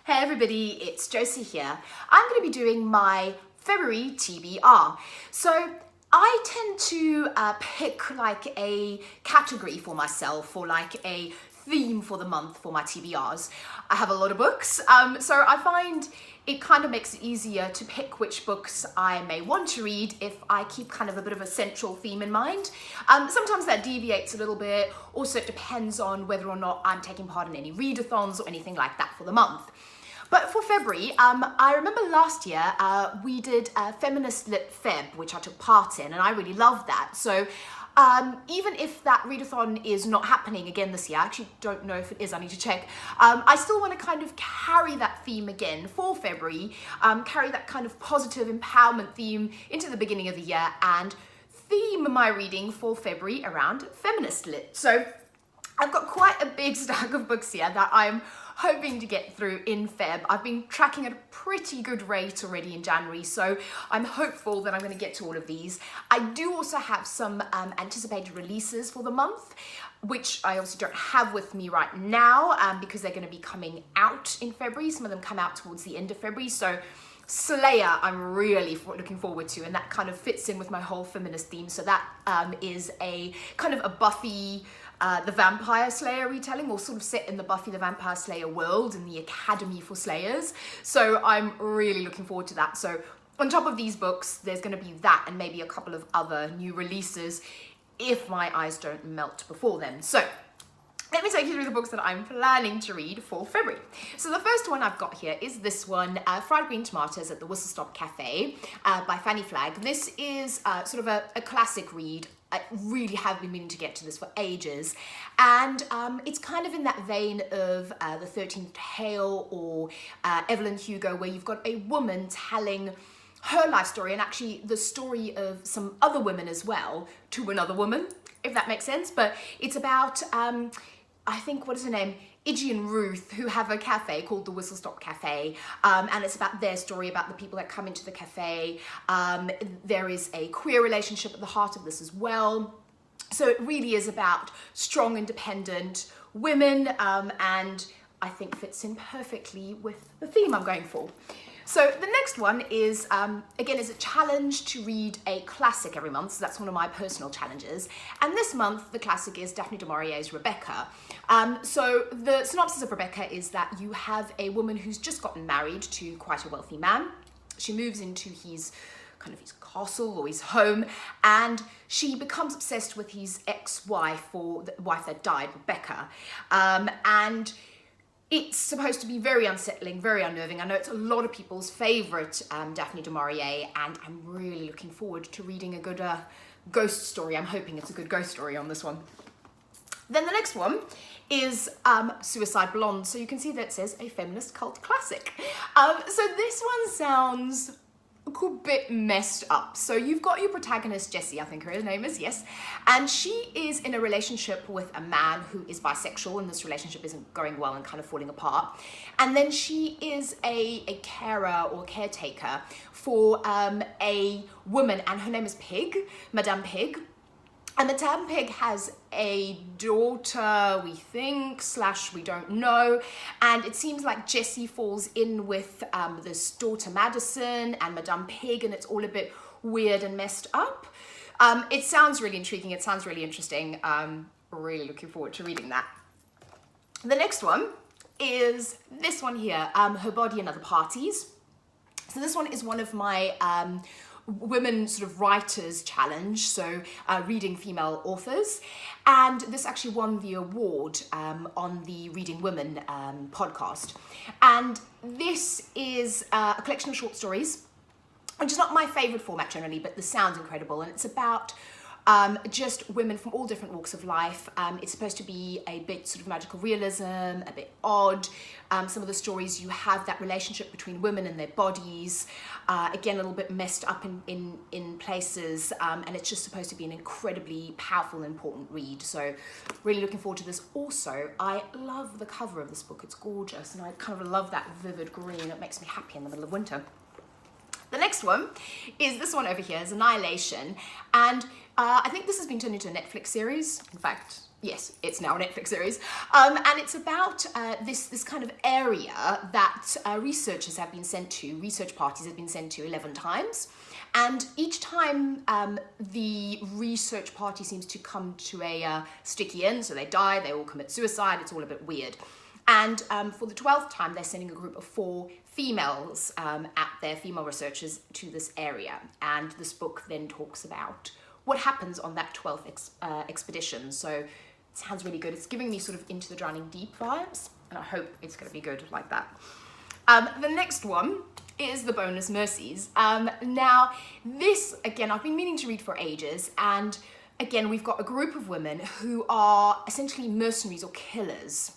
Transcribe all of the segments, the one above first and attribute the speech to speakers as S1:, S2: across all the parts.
S1: Hey everybody, it's Josie here. I'm going to be doing my February TBR. So I tend to pick like a category for myself or like a theme for the month for my TBRs. I have a lot of books, so I find it kind of makes it easier to pick which books I may want to read if I keep kind of a bit of a central theme in mind. Sometimes that deviates a little bit. Also, it depends on whether or not I'm taking part in any readathons or anything like that for the month. But for February, I remember last year we did a Feminist Lit Feb, which I took part in, and I really loved that. So even if that readathon is not happening again this year, I actually don't know if it is, I need to check, I still want to kind of carry that theme again for February, carry that kind of positive empowerment theme into the beginning of the year and theme my reading for February around Feminist Lit. So I've got quite a big stack of books here that I'm hoping to get through in Feb. I've been tracking at a pretty good rate already in January, so I'm hopeful that I'm going to get to all of these. I do also have some anticipated releases for the month, which I obviously don't have with me right now because they're going to be coming out in February. Some of them come out towards the end of February, so Slayer I'm really looking forward to, and that kind of fits in with my whole feminist theme. So that is a kind of a Buffy the Vampire Slayer retelling, or sort of set in the Buffy the Vampire Slayer world in the Academy for Slayers. So I'm really looking forward to that. So on top of these books, there's going to be that and maybe a couple of other new releases if my eyes don't melt before then. So let me take you through the books that I'm planning to read for February. So the first one I've got here is this one, Fried Green Tomatoes at the Whistle Stop Cafe by Fanny Flagg. This is sort of a classic read. I really have been meaning to get to this for ages, and it's kind of in that vein of The 13th Tale or Evelyn Hugo, where you've got a woman telling her life story and actually the story of some other women as well to another woman, if that makes sense. But it's about I think, what is her name? Iggy and Ruth, who have a cafe called the Whistle Stop Cafe, and it's about their story, about the people that come into the cafe. There is a queer relationship at the heart of this as well. So it really is about strong, independent women, and I think fits in perfectly with the theme I'm going for. So the next one is, again, is a challenge to read a classic every month. So that's one of my personal challenges. And this month, the classic is Daphne du Maurier's Rebecca. So the synopsis of Rebecca is that you have a woman who's just gotten married to quite a wealthy man. She moves into his kind of his castle or his home, and she becomes obsessed with his ex-wife, or the wife that died, Rebecca. And it's supposed to be very unsettling, very unnerving. I know it's a lot of people's favourite Daphne du Maurier, and I'm really looking forward to reading a good ghost story. I'm hoping it's a good ghost story on this one. Then the next one is Suicide Blonde. So you can see that it says a feminist cult classic. So this one sounds a bit messed up. So you've got your protagonist, Jessie, I think her name is, yes, and she is in a relationship with a man who is bisexual, and this relationship isn't going well and kind of falling apart. And then she is a carer or caretaker for a woman, and her name is Pig, Madame Pig. And Madame Pig has a daughter, we think, / we don't know. And it seems like Jessie falls in with this daughter Madison and Madame Pig, and it's all a bit weird and messed up. It sounds really intriguing. It sounds really interesting. Really looking forward to reading that. The next one is this one here, Her Body and Other Parties. So this one is one of my women sort of writers challenge, so reading female authors, and this actually won the award on the Reading Women podcast. And this is a collection of short stories, which is not my favorite format generally, but this sounds incredible, and it's about just women from all different walks of life. It's supposed to be a bit sort of magical realism, a bit odd. Some of the stories, you have that relationship between women and their bodies. Again, a little bit messed up in places, and it's just supposed to be an incredibly powerful and important read. So really looking forward to this. Also, I love the cover of this book. It's gorgeous, and I kind of love that vivid green. It makes me happy in the middle of winter. The next one is this one over here, is Annihilation, and I think this has been turned into a Netflix series. In fact, Yes, it's now a Netflix series. And it's about this kind of area that research parties have been sent to 11 times. And each time the research party seems to come to a sticky end, so they die, they all commit suicide, it's all a bit weird. And for the 12th time, they're sending a group of 4 females female researchers to this area. And this book then talks about what happens on that 12th expedition. So it sounds really good. It's giving me sort of Into the Drowning Deep vibes, and I hope it's going to be good like that. The next one is the bonus Mercies. Now, this, again, I've been meaning to read for ages, and again, we've got a group of women who are essentially mercenaries or killers.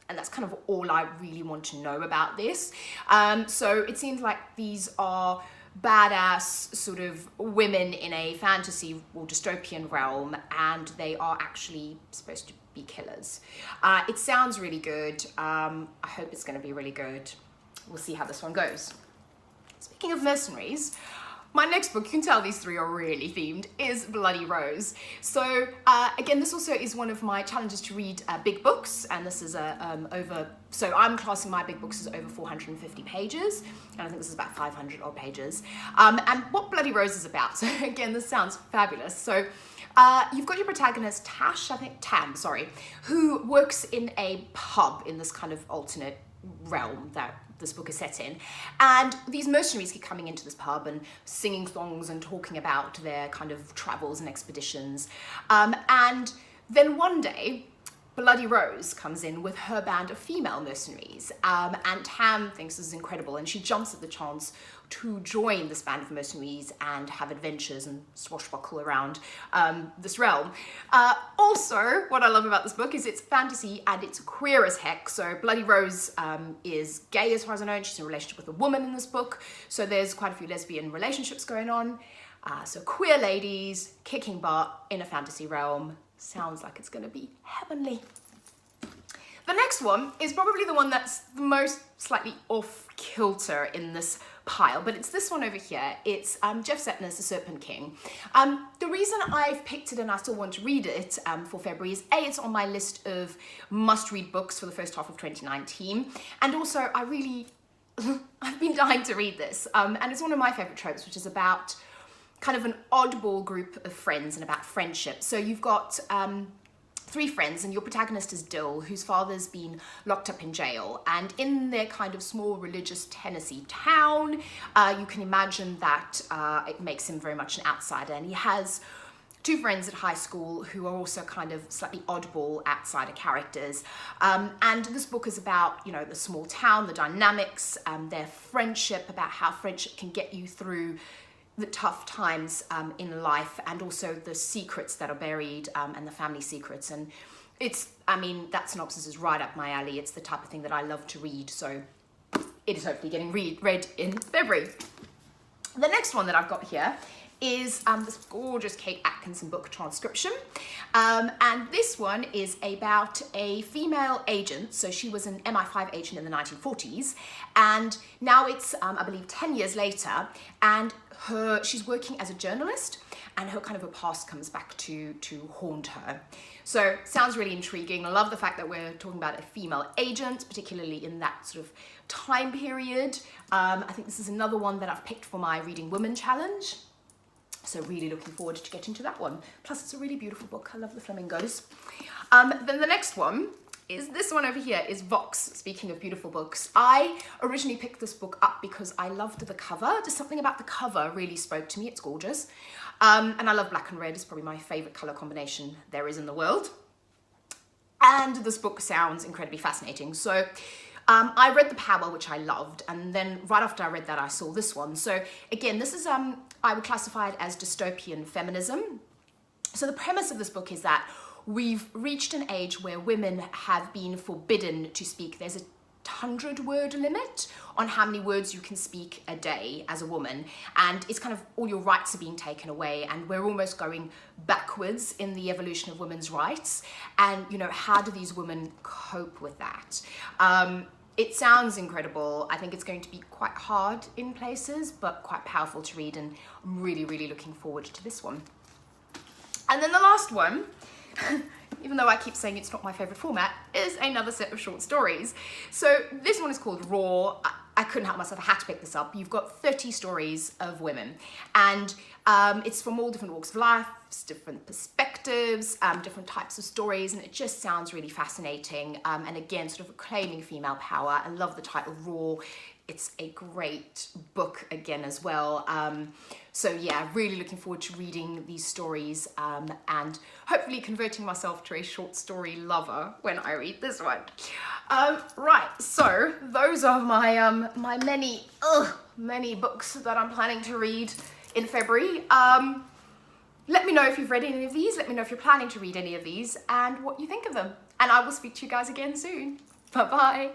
S1: And that's kind of all I really want to know about this. So it seems like these are badass sort of women in a fantasy or dystopian realm, and they are actually supposed to be killers. It sounds really good. I hope it's going to be really good. We'll see how this one goes. Speaking of mercenaries, my next book, you can tell these 3 are really themed, is Bloody Rose. So again, this also is one of my challenges to read big books, and this is so I'm classing my big books as over 450 pages, and I think this is about 500 odd pages. And what Bloody Rose is about, so again, this sounds fabulous. So you've got your protagonist, Tam, who works in a pub in this kind of alternate realm that this book is set in, and these mercenaries keep coming into this pub and singing songs and talking about their kind of travels and expeditions, and then one day Bloody Rose comes in with her band of female mercenaries, and Tam thinks this is incredible, and she jumps at the chance to join this band of mercenaries and have adventures and swashbuckle around this realm. Also, what I love about this book is it's fantasy and it's queer as heck. So Bloody Rose is gay as far as I know, and she's in a relationship with a woman in this book. So there's quite a few lesbian relationships going on. So queer ladies kicking butt in a fantasy realm. Sounds like it's going to be heavenly. The next one is probably the one that's the most slightly off kilter in this pile, but it's this one over here. It's Jeff Setner's The Serpent King. The reason I've picked it and I still want to read it for February is A, it's on my list of must-read books for the first half of 2019, and also I've been dying to read this, and it's one of my favourite tropes, which is about kind of an oddball group of friends and about friendship. So you've got 3 friends, and your protagonist is Dill, whose father's been locked up in jail. And in their kind of small religious Tennessee town, you can imagine that it makes him very much an outsider. And he has 2 friends at high school who are also kind of slightly oddball outsider characters. And this book is about, you know, the small town, the dynamics, their friendship, about how friendship can get you through the tough times in life, and also the secrets that are buried and the family secrets. And that synopsis is right up my alley. It's the type of thing that I love to read, so it is hopefully getting read in February. The next one that I've got here is this gorgeous Kate Atkinson book, Transcription. And this one is about a female agent. So she was an MI5 agent in the 1940s, and now it's, I believe, 10 years later, and she's working as a journalist, and her kind of a past comes back to haunt her. So sounds really intriguing. I love the fact that we're talking about a female agent, particularly in that sort of time period. I think this is another one that I've picked for my Reading Women challenge. So really looking forward to getting to that one. Plus it's a really beautiful book. I love the flamingos. Then the next one is this one over here, is Vox, speaking of beautiful books. I originally picked this book up because I loved the cover. Just something about the cover really spoke to me. It's gorgeous. And I love black and red. It's probably my favourite colour combination there is in the world. And this book sounds incredibly fascinating. So I read The Power, which I loved, and then right after I read that, I saw this one. So again, this is, I would classify it as dystopian feminism. So the premise of this book is that we've reached an age where women have been forbidden to speak. There's a 100-word limit on how many words you can speak a day as a woman, and it's kind of all your rights are being taken away, and we're almost going backwards in the evolution of women's rights. And, you know, how do these women cope with that? It sounds incredible. I think it's going to be quite hard in places, but quite powerful to read, and I'm really, really looking forward to this one. And then the last one even though I keep saying it's not my favorite format, is another set of short stories. So this one is called Raw. I couldn't help myself, I had to pick this up. You've got 30 stories of women, and it's from all different walks of life, different perspectives, different types of stories, and it just sounds really fascinating. And again, sort of claiming female power. I love the title Raw. It's a great book again as well. So yeah, really looking forward to reading these stories and hopefully converting myself to a short story lover when I read this one. Right, so those are my my many books that I'm planning to read in February. Let me know if you've read any of these. Let me know if you're planning to read any of these and what you think of them. And I will speak to you guys again soon. Bye-bye.